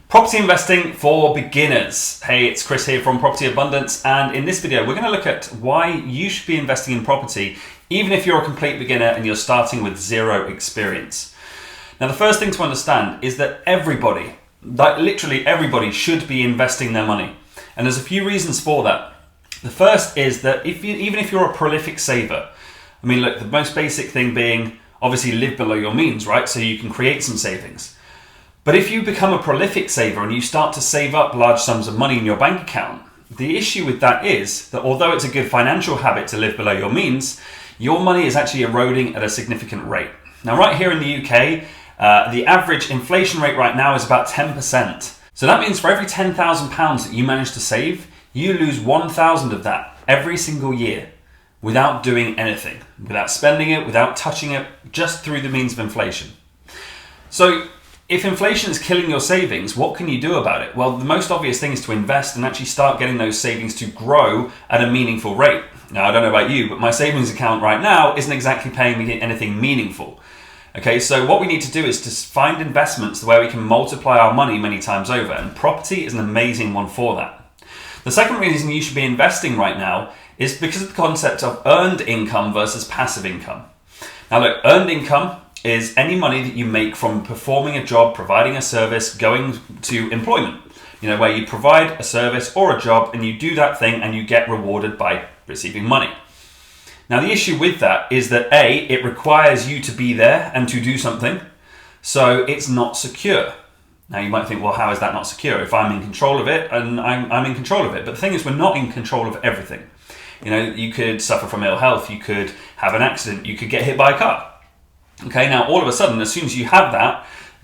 Property investing for beginners. Hey, it's Chris here from Property Abundance, and in this video we're going to look at why you should be investing in property even if you're a complete beginner and you're starting with zero experience. Now, the first thing to understand is that everybody, like literally everybody, should be investing their money, and there's a few reasons for that. The first is that even if you're a prolific saver, I mean, look, the most basic thing being obviously live below your means, right? So you can create some savings. But if you become a prolific saver and you start to save up large sums of money in your bank account, the issue with that is that although it's a good financial habit to live below your means, your money is actually eroding at a significant rate. Now, right here in the UK, the average inflation rate right now is about 10%. So that means for every £10,000 that you manage to save, you lose 1,000 of that every single year without doing anything, without spending it, without touching it, just through the means of inflation. So if inflation is killing your savings, what can you do about it? Well, the most obvious thing is to invest and actually start getting those savings to grow at a meaningful rate. Now, I don't know about you, but my savings account right now isn't exactly paying me anything meaningful. Okay, so what we need to do is to find investments where we can multiply our money many times over, and property is an amazing one for that. The second reason you should be investing right now is because of the concept of earned income versus passive income. Now look, earned income is any money that you make from performing a job, providing a service, going to employment. You know, where you provide a service or a job and you do that thing and you get rewarded by receiving money. Now the issue with that is that A, it requires you to be there and to do something, so it's not secure. Now you might think, well, how is that not secure? If I'm in control of it, and I'm in control of it. But the thing is, we're not in control of everything. You know, you could suffer from ill health, you could have an accident, you could get hit by a car. Okay, now all of a sudden, as soon as you have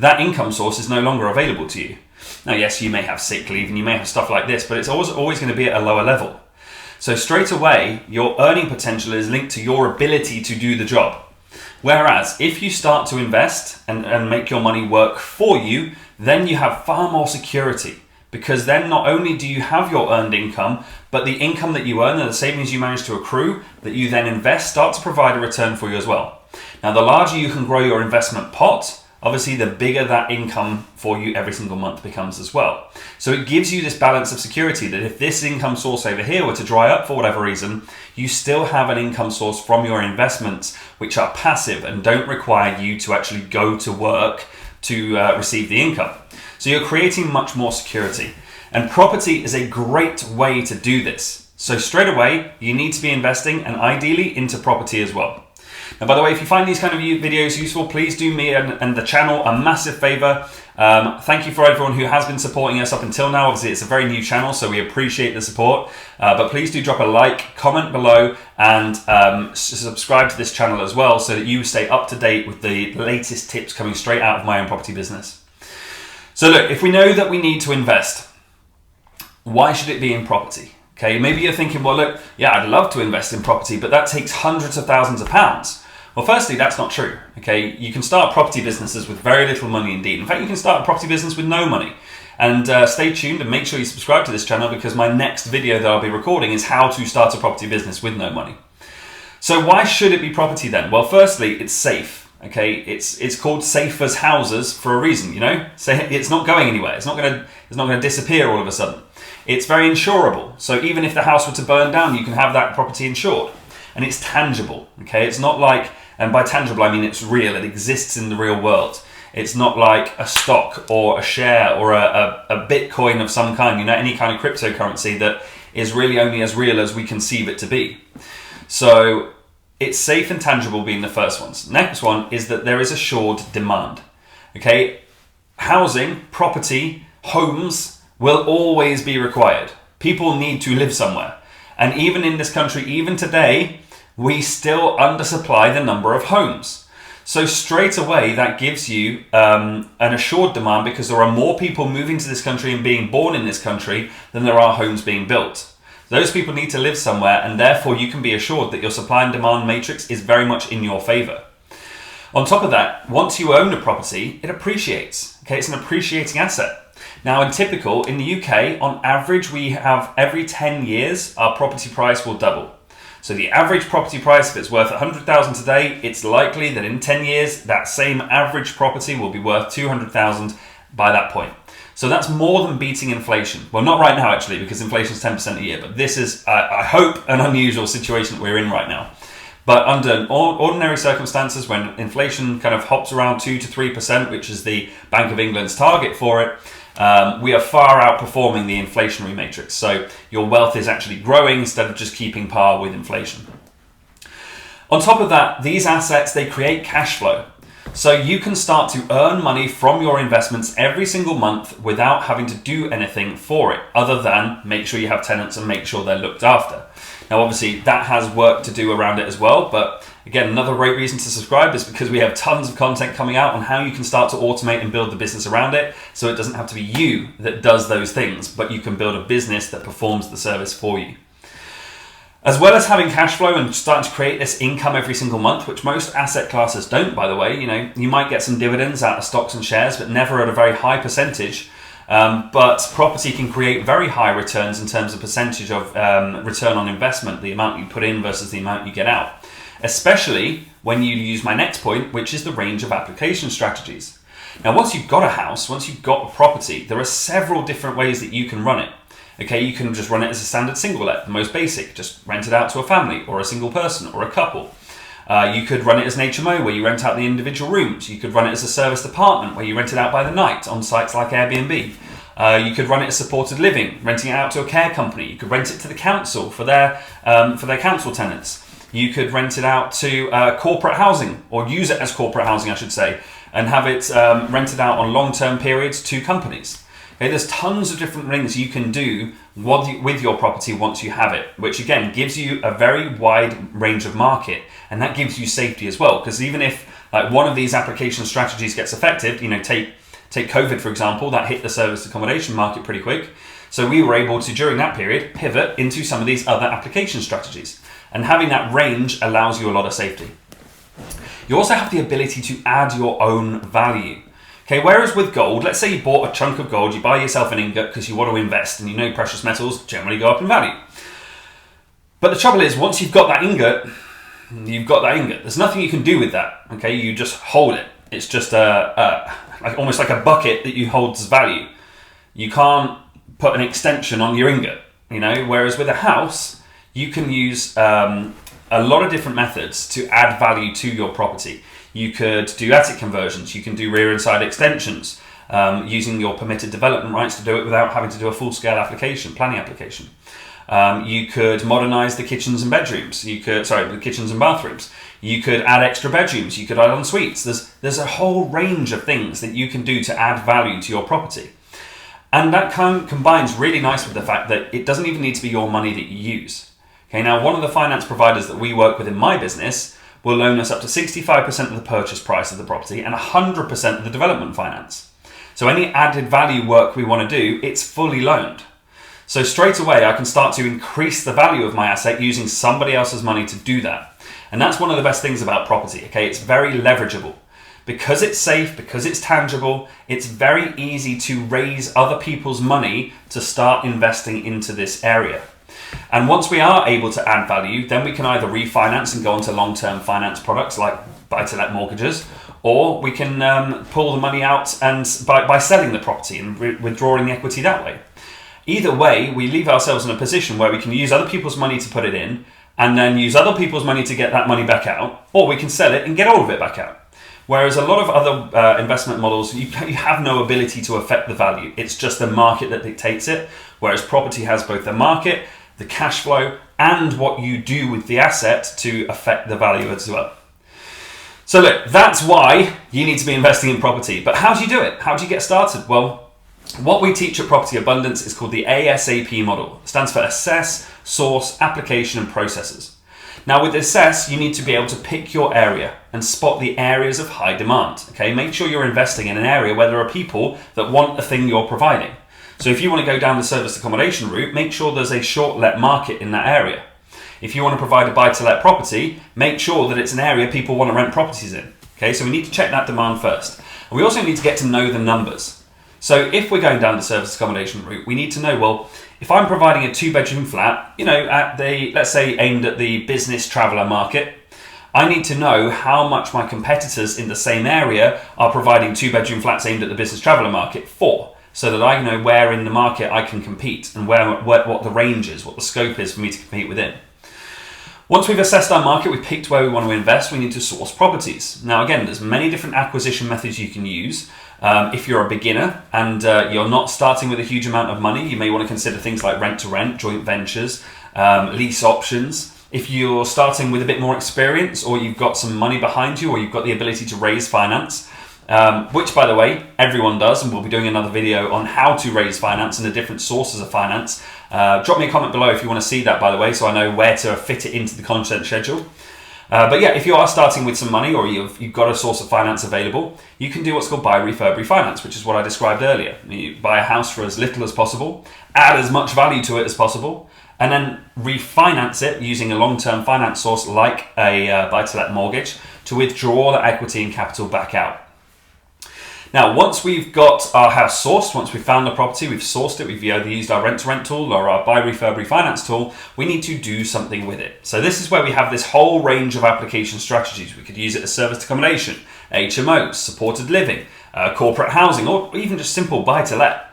that income source is no longer available to you. Now, yes, you may have sick leave and you may have stuff like this, but it's always going to be at a lower level. So straight away, your earning potential is linked to your ability to do the job. Whereas if you start to invest and make your money work for you, then you have far more security, because then not only do you have your earned income, but the income that you earn and the savings you manage to accrue that you then invest start to provide a return for you as well. Now, the larger you can grow your investment pot, obviously the bigger that income for you every single month becomes as well. So it gives you this balance of security that if this income source over here were to dry up for whatever reason, you still have an income source from your investments which are passive and don't require you to actually go to work to receive the income. So you're creating much more security. And property is a great way to do this. So straight away, you need to be investing, and ideally into property as well. Now, by the way, if you find these kind of videos useful, please do me and the channel a massive favor. Thank you for everyone who has been supporting us up until now. Obviously, it's a very new channel, so we appreciate the support. But please do drop a like, comment below, and subscribe to this channel as well, so that you stay up to date with the latest tips coming straight out of my own property business. So look, if we know that we need to invest, why should it be in property? Okay, maybe you're thinking, well, look, yeah, I'd love to invest in property, but that takes hundreds of thousands of pounds. Well, firstly, that's not true. Okay, you can start property businesses with very little money indeed. In fact, you can start a property business with no money. And stay tuned and make sure you subscribe to this channel, because my next video that I'll be recording is how to start a property business with no money. So why should it be property then? Well, firstly, it's safe. Okay, it's called safe as houses for a reason. You know, so it's not going anywhere. It's not going to disappear all of a sudden. It's very insurable. So even if the house were to burn down, you can have that property insured. And it's tangible. Okay, it's not like, and by tangible I mean it's real. It exists in the real world. It's not like a stock or a share or a Bitcoin of some kind. You know, any kind of cryptocurrency that is really only as real as we conceive it to be. So it's safe and tangible being the first ones. Next one is that there is assured demand. Okay, housing, property, homes will always be required. People need to live somewhere. And even in this country, even today, we still undersupply the number of homes. So straight away, that gives you an assured demand, because there are more people moving to this country and being born in this country than there are homes being built. Those people need to live somewhere, and therefore you can be assured that your supply and demand matrix is very much in your favor. On top of that, once you own a property, it appreciates. Okay, it's an appreciating asset. Now, in the UK, on average, we have every 10 years, our property price will double. So the average property price, if it's worth 100,000 today, it's likely that in 10 years, that same average property will be worth 200,000 by that point. So that's more than beating inflation. Well, not right now actually, because inflation is 10% a year, but this is, I hope, an unusual situation that we're in right now. But under ordinary circumstances, when inflation kind of hops around 2 to 3%, which is the Bank of England's target for it, we are far outperforming the inflationary matrix. So your wealth is actually growing instead of just keeping par with inflation. On top of that, these assets, they create cash flow. So you can start to earn money from your investments every single month without having to do anything for it, other than make sure you have tenants and make sure they're looked after. Now, obviously, that has work to do around it as well. But again, another great reason to subscribe is because we have tons of content coming out on how you can start to automate and build the business around it. So it doesn't have to be you that does those things, but you can build a business that performs the service for you. As well as having cash flow and starting to create this income every single month, which most asset classes don't, by the way. You might get some dividends out of stocks and shares, but never at a very high percentage. But property can create very high returns in terms of percentage of return on investment, the amount you put in versus the amount you get out. Especially when you use my next point, which is the range of application strategies. Now, once you've got a house, once you've got a property, there are several different ways that you can run it. Okay, you can just run it as a standard single let, the most basic, just rent it out to a family or a single person or a couple. You could run it as an HMO where you rent out the individual rooms. You could run it as a serviced apartment where you rent it out by the night on sites like Airbnb. You could run it as supported living, renting it out to a care company. You could rent it to the council for their council tenants. You could rent it out to corporate housing, or use it as corporate housing, I should say, and have it rented out on long-term periods to companies. Okay, there's tons of different things you can do with your property once you have it, which again gives you a very wide range of market, and that gives you safety as well. Because even if one of these application strategies gets affected, take COVID for example, that hit the serviced accommodation market pretty quick. So we were able to, during that period, pivot into some of these other application strategies, and having that range allows you a lot of safety. You also have the ability to add your own value. Okay, whereas with gold, let's say you bought a chunk of gold, you buy yourself an ingot because you want to invest, and precious metals generally go up in value. But the trouble is, once you've got that ingot, you've got that ingot. There's nothing you can do with that. Okay, you just hold it. It's just almost like a bucket that you hold as value. You can't put an extension on your ingot. Whereas with a house, you can use a lot of different methods to add value to your property. You could do attic conversions, you can do rear and side extensions, using your permitted development rights to do it without having to do a full-scale planning application. You could modernise the kitchens and bedrooms, the kitchens and bathrooms. You could add extra bedrooms, you could add en suites. There's a whole range of things that you can do to add value to your property. And that combines really nice with the fact that it doesn't even need to be your money that you use. Okay, now one of the finance providers that we work with in my business will loan us up to 65% of the purchase price of the property and 100% of the development finance. So any added value work we want to do, it's fully loaned. So straight away, I can start to increase the value of my asset using somebody else's money to do that. And that's one of the best things about property, okay? It's very leverageable. Because it's safe, because it's tangible, it's very easy to raise other people's money to start investing into this area. And once we are able to add value, then we can either refinance and go onto long-term finance products like buy-to-let mortgages, or we can pull the money out and by selling the property and withdrawing the equity that way. Either way, we leave ourselves in a position where we can use other people's money to put it in and then use other people's money to get that money back out, or we can sell it and get all of it back out. Whereas a lot of other investment models, you have no ability to affect the value. It's just the market that dictates it, whereas property has both the market, the cash flow, and what you do with the asset to affect the value as well. So look, that's why you need to be investing in property. But how do you do it? How do you get started? Well, what we teach at Property Abundance is called the ASAP model. It stands for Assess, Source, Application, and Processes. Now with Assess, you need to be able to pick your area and spot the areas of high demand. Okay, make sure you're investing in an area where there are people that want the thing you're providing. So if you want to go down the serviced accommodation route, make sure there's a short let market in that area. If you want to provide a buy-to-let property, make sure that it's an area people want to rent properties in. Okay, so we need to check that demand first. And we also need to get to know the numbers. So if we're going down the serviced accommodation route, we need to know, well, if I'm providing a 2-bedroom flat, let's say aimed at the business traveller market, I need to know how much my competitors in the same area are providing 2-bedroom flats aimed at the business traveller market for. so that I know where in the market I can compete and what the range is, what the scope is for me to compete within. Once we've assessed our market, we've picked where we want to invest, we need to source properties. Now again, there's many different acquisition methods you can use. If you're a beginner and you're not starting with a huge amount of money, you may want to consider things like rent to rent, joint ventures, lease options. If you're starting with a bit more experience, or you've got some money behind you, or you've got the ability to raise finance, which by the way, everyone does, and we'll be doing another video on how to raise finance and the different sources of finance. Drop me a comment below if you want to see that, by the way, so I know where to fit it into the content schedule. But yeah, if you are starting with some money, or you've got a source of finance available, you can do what's called buy, refurb, refinance, which is what I described earlier. You buy a house for as little as possible, add as much value to it as possible, and then refinance it using a long-term finance source like a buy-to-let mortgage to withdraw the equity and capital back out. Now, once we've got our house sourced, once we've found the property, we've sourced it, we've either used our rent-to-rent tool or our buy, refurb, refinance tool, we need to do something with it. So this is where we have this whole range of application strategies. We could use it as serviced accommodation, HMOs, supported living, corporate housing, or even just simple buy-to-let.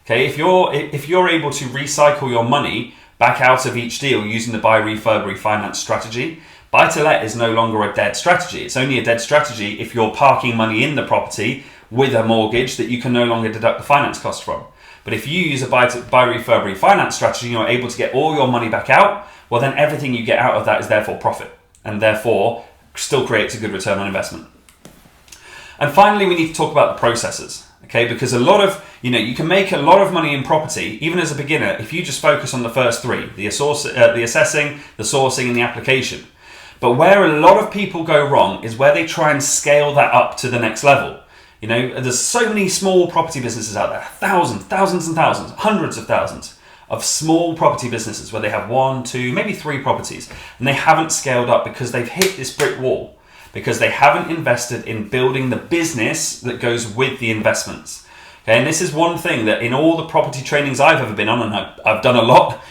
Okay, if you're able to recycle your money back out of each deal using the buy, refurb, refinance strategy, buy-to-let is no longer a dead strategy. It's only a dead strategy if you're parking money in the property with a mortgage that you can no longer deduct the finance cost from. But if you use a buy, refurb, refinance strategy, you're able to get all your money back out, well then everything you get out of that is therefore profit, and therefore still creates a good return on investment. And finally, we need to talk about the processes, okay? Because you can make a lot of money in property, even as a beginner, if you just focus on the first three, the assessing, the sourcing, and the application. But where a lot of people go wrong is where they try and scale that up to the next level. There's so many small property businesses out there, thousands and thousands, hundreds of thousands of small property businesses where they have 1, 2, maybe 3 properties, and they haven't scaled up because they've hit this brick wall, because they haven't invested in building the business that goes with the investments. Okay, and this is one thing that in all the property trainings I've ever been on, and I've done a lot,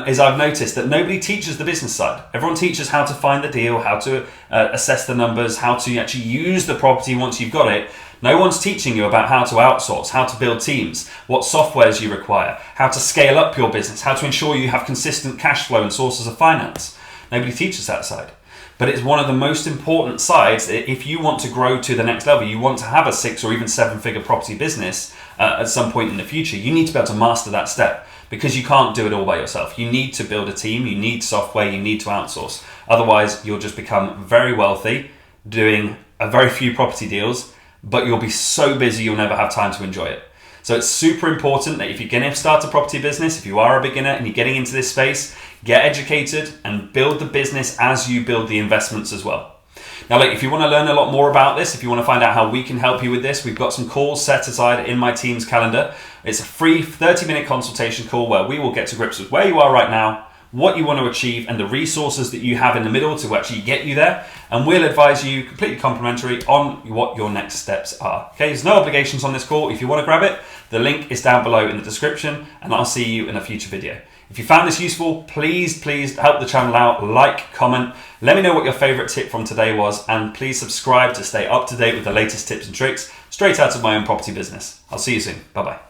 is I've noticed that nobody teaches the business side. Everyone teaches how to find the deal, how to assess the numbers, how to actually use the property once you've got it. No one's teaching you about how to outsource, how to build teams, what softwares you require, how to scale up your business, how to ensure you have consistent cash flow and sources of finance. Nobody teaches that side. But it's one of the most important sides. If you want to grow to the next level, you want to have a 6 or even 7-figure property business at some point in the future, you need to be able to master that step, because you can't do it all by yourself. You need to build a team, you need software, you need to outsource. Otherwise, you'll just become very wealthy doing a very few property deals, but you'll be so busy you'll never have time to enjoy it. So it's super important that if you're going to start a property business, if you are a beginner and you're getting into this space, get educated and build the business as you build the investments as well. Now, look, if you want to learn a lot more about this, if you want to find out how we can help you with this, we've got some calls set aside in my team's calendar. It's a free 30-minute consultation call where we will get to grips with where you are right now, what you want to achieve, and the resources that you have in the middle to actually get you there. And we'll advise you completely complimentary on what your next steps are. Okay, there's no obligations on this call. If you want to grab it, the link is down below in the description, and I'll see you in a future video. If you found this useful, please help the channel out, like, comment, let me know what your favorite tip from today was, and please subscribe to stay up to date with the latest tips and tricks straight out of my own property business. I'll see you soon. Bye-bye.